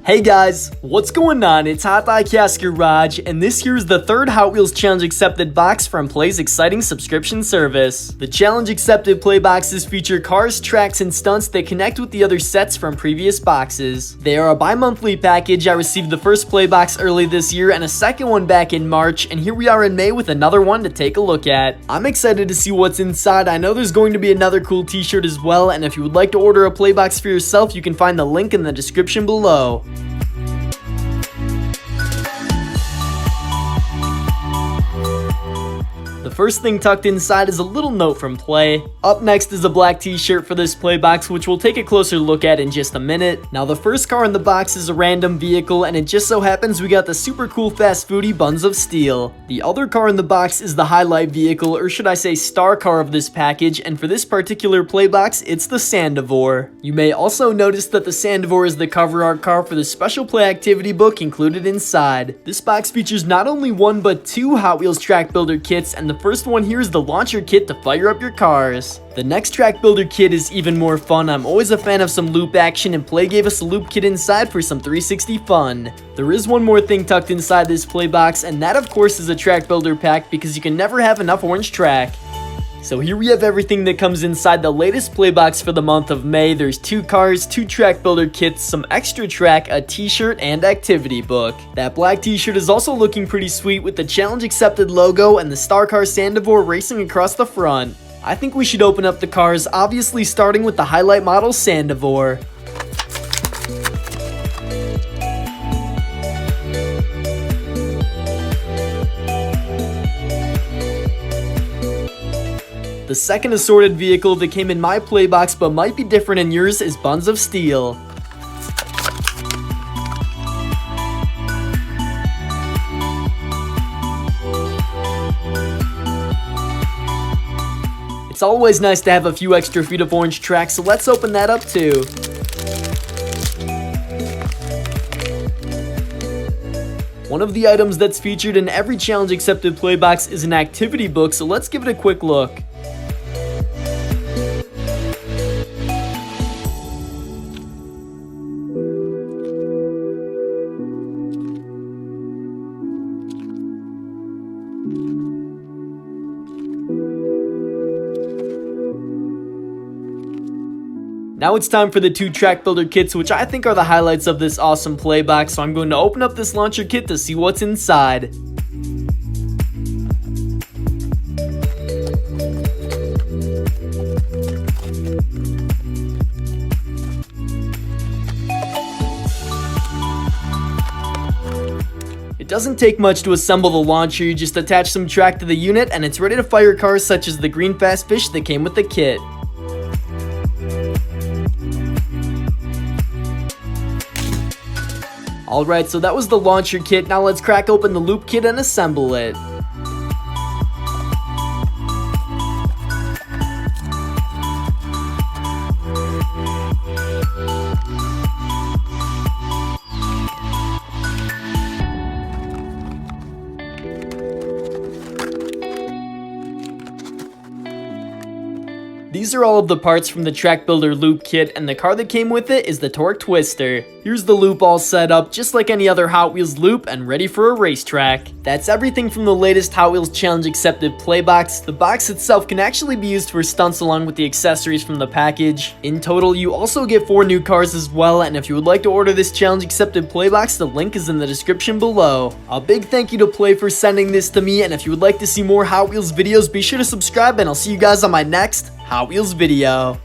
Hey guys, what's going on? It's HotDiecast Garage, and this here is the third Hot Wheels Challenge Accepted box from Play's exciting subscription service. The Challenge Accepted Play boxes feature cars, tracks, and stunts that connect with the other sets from previous boxes. They are a bi-monthly package. I received the first Play box early this year and a second one back in March, and here we are in May with another one to take a look at. I'm excited to see what's inside. I know there's going to be another cool t-shirt as well, and if you would like to order a Play box for yourself, you can find the link in the description below. The first thing tucked inside is a little note from Play. Up next is a black t-shirt for this Play box, which we'll take a closer look at in just a minute. Now the first car in the box is a random vehicle, and it just so happens we got the super cool fast foodie Buns of Steel. The other car in the box is the highlight vehicle, or should I say star car of this package, and for this particular Play box, it's the Sandivore. You may also notice that the Sandivore is the cover art car for the special Play activity book included inside. This box features not only one but two Hot Wheels track builder kits, and the first one here is the launcher kit to fire up your cars. The next track builder kit is even more fun. I'm always a fan of some loop action, and Play gave us a loop kit inside for some 360 fun. There is one more thing tucked inside this Play box, and that of course is a track builder pack, because you can never have enough orange track. So here we have everything that comes inside the latest Play box for the month of May. There's two cars, two track builder kits, some extra track, a t-shirt, and activity book. That black t-shirt is also looking pretty sweet with the Challenge Accepted logo and the Star Car Sandivore racing across the front. I think we should open up the cars, obviously starting with the highlight model Sandivore. The second assorted vehicle that came in my Play box but might be different in yours is Buns of Steel. It's always nice to have a few extra feet of orange track, so let's open that up too. One of the items that's featured in every Challenge Accepted Play box is an activity book, so let's give it a quick look. Now it's time for the two track builder kits, which I think are the highlights of this awesome Play box, so I'm going to open up this launcher kit to see what's inside. It doesn't take much to assemble the launcher. You just attach some track to the unit and it's ready to fire cars such as the green fast fish that came with the kit. Alright, so that was the launcher kit. Now let's crack open the loop kit and assemble it. These are all of the parts from the track builder loop kit, and the car that came with it is the Torque Twister. Here's the loop all set up just like any other Hot Wheels loop and ready for a racetrack. That's everything from the latest Hot Wheels Challenge Accepted Play box. The box itself can actually be used for stunts along with the accessories from the package. In total, you also get 4 new cars as well, and if you would like to order this Challenge Accepted Play box, the link is in the description below. A big thank you to Play for sending this to me, and if you would like to see more Hot Wheels videos, be sure to subscribe, and I'll see you guys on my next Hot Wheels video.